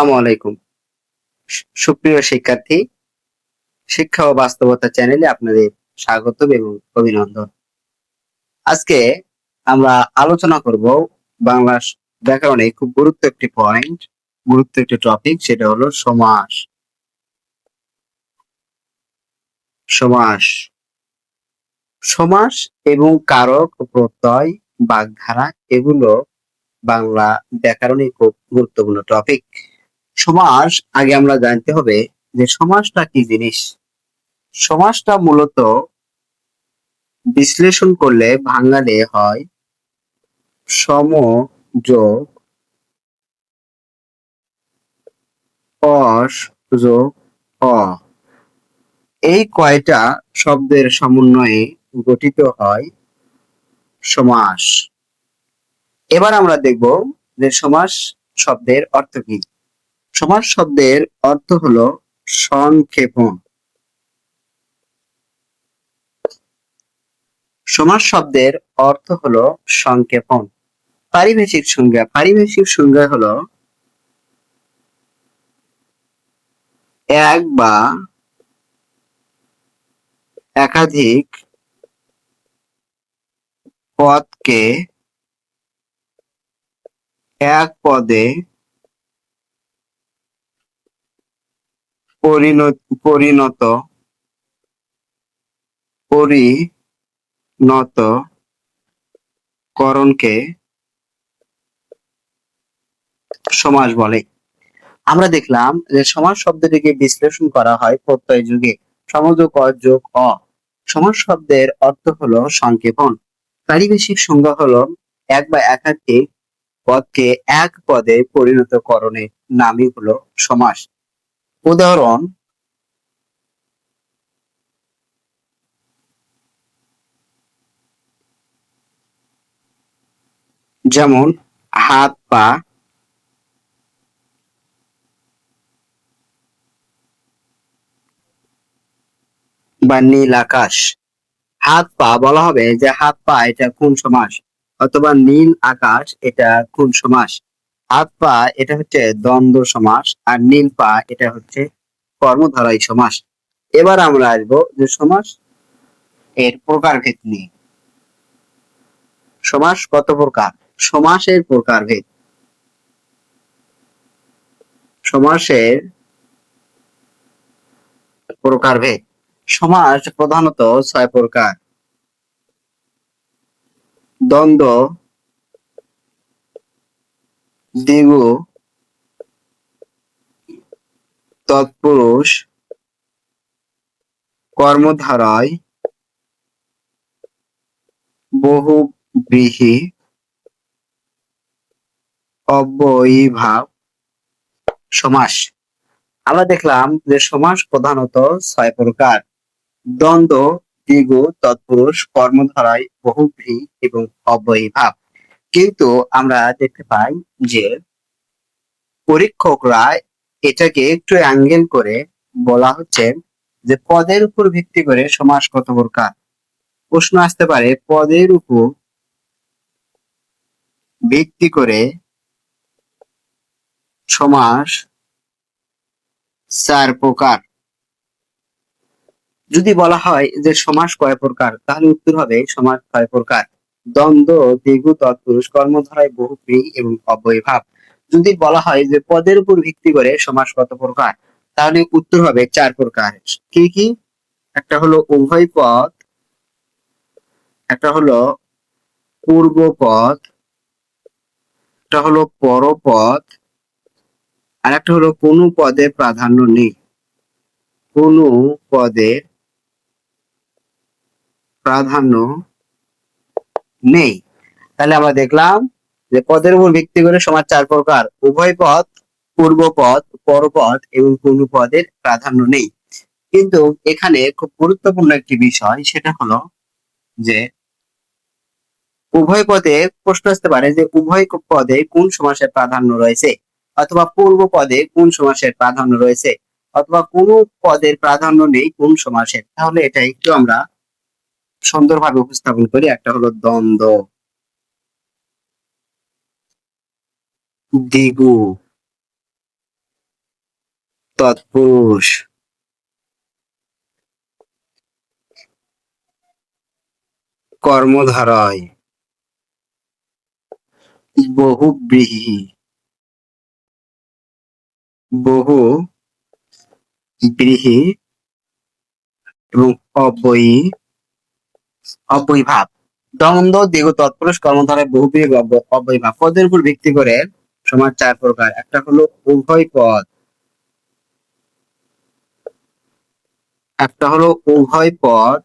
আসসালামু আলাইকুম। সুপ্রিয় শিক্ষার্থী, শিক্ষা ও বাস্তবতা চ্যানেলে আপনাদের স্বাগতম এবং অভিনন্দন। আজকে আমরা আলোচনা করব বাংলা ব্যাকরণে খুব গুরুত্ব একটি টপিক, সেটা হলো সমাস। সমাস সমাস এবং কারক ও প্রত্যয়, বাগধারা এগুলো বাংলা ব্যাকরণে খুব গুরুত্বপূর্ণ টপিক। সমাস আগে আমরা জানতে হবে যে সমাসটা কি জিনিস। সমাসটা মূলত বিশ্লেষণ করলে বাঙালি হয় সম যোগ অস যোগ অ। এই কয়টা শব্দের সমন্বয়ে গঠিত হয় সমাস। এবার আমরা দেখব যে সমাস শব্দের অর্থ কি। সমাস শব্দের অর্থ হলো সংক্ষেপণ। সমাস শব্দের অর্থ হলো সংক্ষেপণ। পারিভাষিক সংজ্ঞা হলো এক বা একাধিক পদকে এক পদে পরিণত করণকে সমাস বলে। আমরা দেখলাম যে সমাস শব্দটিকে বিশ্লেষণ করা হয় প্রত্যয় যুগে, সমযোগ অ যোগ অ। সমাস শব্দের অর্থ হলো সংক্ষেপণ। পারিভাষিক সংজ্ঞা হলো এক বা একাধিক পদকে এক পদে পরিণত করণের নামই হলো সমাস। উদাহরণ: যেমন হাত পা বা নীল আকাশ। হাত পা বলা হবে যে হাত পা এটা কোন সমাস, অথবা নীল আকাশ এটা কোন সমাস। হাত পা এটা হচ্ছে দ্বন্দ্ব সমাস, আর নীল পা এটা হচ্ছে কর্মধারয় সমাস। এবার আমরা আসবো যে সমাস এর প্রকারভেদ নিয়ে। সমাস কত প্রকার? সমাসের প্রকারভেদ। সমাসের প্রকারভেদ। সমাস প্রধানত 6 প্রকার: দ্বন্দ্ব, দ্বিগু, তৎপুরুষ, কর্মধারয়, বহুব্রীহি, অব্যয়ীভাব সমাস। আমরা দেখলাম যে সমাস প্রধানত 6 প্রকার: দ্বন্দ্ব, দ্বিগু, তৎপুরুষ, কর্মধারয়, বহুব্রীহি এবং অব্যয়ীভাব। কিন্তু আমরা দেখতে পাই যে পরীক্ষকরা এটাকে একটু অ্যাঙ্গেল করে বলা হচ্ছে যে পদের উপর ভিত্তি করে সমাস কত প্রকার। প্রশ্ন আসতে পারে পদের উপর ভিত্তি করে সমাস 4 প্রকার। যদি বলা হয় যে সমাস কয় প্রকার, তাহলে উত্তর হবে সমাস 6 প্রকার: দ্বন্দ্ব, দ্বিগু, তৎপুরুষ, কর্মধারয়, বহুব্রীহি এবং অব্যয়ীভাব। যদি বলা হয় যে পদের উপর ভিত্তি করে সমাস কত প্রকার, তাহলে উত্তর হবে 4 প্রকার। কি কি? একটা হলো উভয় পদ, একটা হলো পূর্বপদ, একটা হলো পরপদ, আর একটা হলো কোনো পদের প্রাধান্য নেই। কোনো পদের প্রাধান্য নেই। তাহলে আমরা দেখলাম যে পদের উপর ভিত্তি করে সমাস 4 প্রকার: উভয় পদ, পূর্বপদ, পরপদ এবং কোনো পদের প্রাধান্য নেই। কিন্তু এখানে খুব গুরুত্বপূর্ণ একটি বিষয়, সেটা হলো যে উভয় পদে প্রশ্ন আসতে পারে যে উভয় পদে কোন সমাসের প্রাধান্য রয়েছে, অথবা পূর্ব পদে কোন সমাসের প্রাধান্য রয়েছে, অথবা কোন পদের প্রাধান্য নেই কোন সমাসের। তাহলে এটা একটু আমরা সুন্দরভাবে উপস্থাপন করি। একটা হলো দ্বন্দ্ব, দ্বিগু, তৎপুরুষ, কর্মধারয়, বহুব্রীহি, বহুব্রীহি এবং অব্যয়ীভাব। দ্বন্দ্ব, দ্বিগু, তৎপুরুষ, কর্মধারয়, বহুব্রীহি, অব্যয়ীভাব। পদের উপর ভিত্তি করে সমাস চার প্রকার। একটা হলো উভয় পদ, একটা হলো উভয় পদ,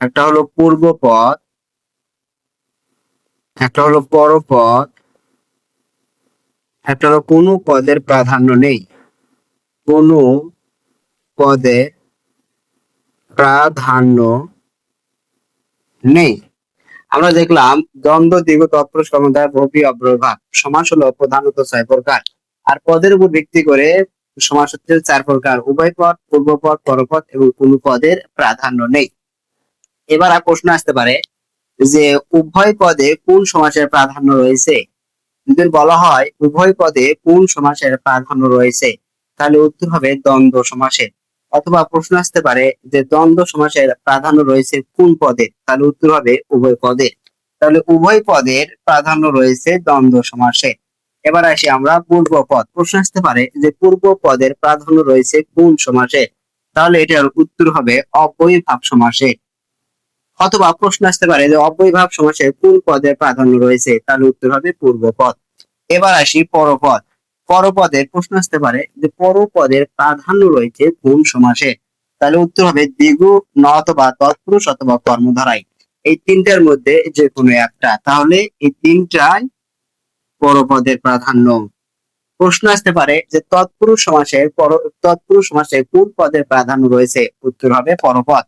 একটা হলো পূর্ব পদ, একটা হলো পরপদ, একটা হলো কোনো পদের প্রাধান্য নেই। কোনো পদের প্রাধান্য নেই। আমরা দেখলাম দ্বন্দ্ব, দ্বিগু, তৎপুরুষ, কর্মধারয়, বহুব্রীহি, অব্যয়ীভাব। সমাস হলো প্রধানত ছয় প্রকার, আর পদের উপর ভিত্তি করে সমাস হচ্ছে চার প্রকার: উভয় পদ, পূর্বপদ, পরপদ এবং কোনো পদের প্রাধান্য নেই। এবার আর প্রশ্ন আসতে পারে যে উভয় পদে কোন সমাসের প্রাধান্য রয়েছে। যদি বলা হয় উভয় পদে কোন সমাসের প্রাধান্য রয়েছে, তাহলে উত্তর হবে দ্বন্দ্ব সমাসের। অথবা প্রশ্ন আসতে পারে যে দ্বন্দ্ব সমাসের প্রাধান্য রয়েছে কোন পদে, তাহলে উত্তর হবে উভয় পদে। তাহলে উভয় পদের প্রাধান্য রয়েছে দ্বন্দ্ব সমাসে। এবার আসি আমরা পূর্ব পদ। প্রশ্ন আসতে পারে যে পূর্ব পদের প্রাধান্য রয়েছে কোন সমাসে, তাহলে এটার উত্তর হবে অব্যয়ীভাব সমাসে। অথবা প্রশ্ন আসতে পারে যে অব্যয়ীভাব সমাসে কোন পদের প্রাধান্য রয়েছে, তাহলে উত্তর হবে পূর্ব পদ। এবার আসি পরপদ। পরপদের প্রশ্ন আসতে পারে যে পরপদের প্রাধান্য রয়েছে কোন সমাসে, তাহলে উত্তর হবে দ্বিগু, ন অথবা তৎপুরুষ অথবা কর্মধারয়। এই তিনটার মধ্যে যে কোনো একটা, তাহলে এই তিনটাই পরপদের প্রাধান্য। প্রশ্ন আসতে পারে যে তৎপুরুষ সমাসে কোন পদের প্রাধান্য রয়েছে, উত্তর হবে পরপদ।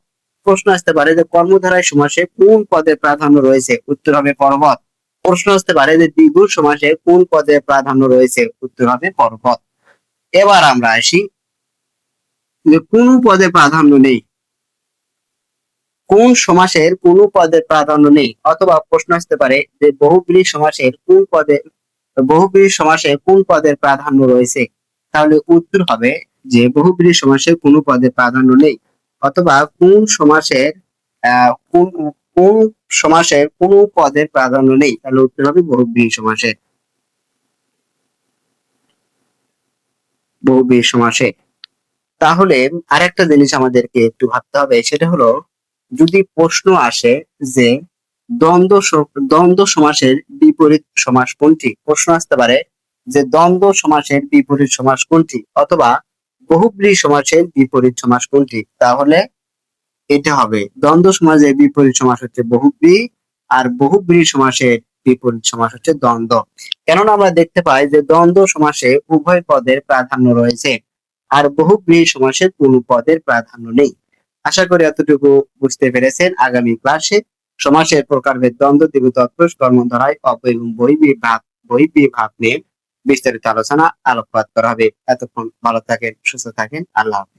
প্রশ্ন আসতে পারে যে কর্মধারয় সমাসে কোন পদের প্রাধান্য রয়েছে, উত্তর হবে পরপদ। প্রশ্ন আসতে পারে যে দ্বিগু সমাসে কোন পদের প্রাধান্য রয়েছে, উত্তর হবে পরপদ। এবার আমরা আসি যে কোন পদে প্রাধান্য নেই, কোন সমাসের কোন পদের প্রাধান্য নেই। অথবা প্রশ্ন আসতে পারে যে বহুব্রীহি সমাসে কোন পদের প্রাধান্য রয়েছে, তাহলে উত্তর হবে যে বহুব্রীহি সমাসে কোন পদের প্রাধান্য নেই। অথবা কোন সমাসের কোন সমাসের কোন পদের প্রাধান্য নেই, তাহলে উত্তর হবে বহুব্রীহি সমাসে। তাহলে আরেকটা জিনিস আমাদেরকে একটু ভাবতে হবে, সেটা হলো যদি প্রশ্ন আসে যে দ্বন্দ্ব সমাসের বিপরীত সমাস কোনটি, প্রশ্ন আসতে পারে যে দ্বন্দ্ব সমাসের বিপরীত সমাস কোনটি, অথবা বহুব্রীহি সমাসের বিপরীত সমাস কোনটি, তাহলে এটা হবে দ্বন্দ্ব সমাসের বিপরীত সমাস হচ্ছে বহুব্রীহি, আর বহুব্রীহি সমাসের বিপরীত সমাস হচ্ছে দ্বন্দ্ব। কেননা আমরা দেখতে পাই যে দ্বন্দ্ব সমাসে উভয় পদের প্রাধান্য রয়েছে, আর বহুব্রীহি সমাসে কোনো পদের প্রাধান্য নেই। আশা করি এতটুকু বুঝতে পেরেছেন। আগামী ক্লাসে সমাসের প্রকারভেদ, দ্বন্দ্ব, দ্বিগু, তৎপুরুষ, কর্মধারয়, অব্যয় এবং বহির্বিভাগ নিয়ে বিস্তারিত আলোচনা আলোকপাত করা হবে। এতক্ষণ ভালো থাকেন, সুস্থ থাকেন। আল্লাহ হাফেজ।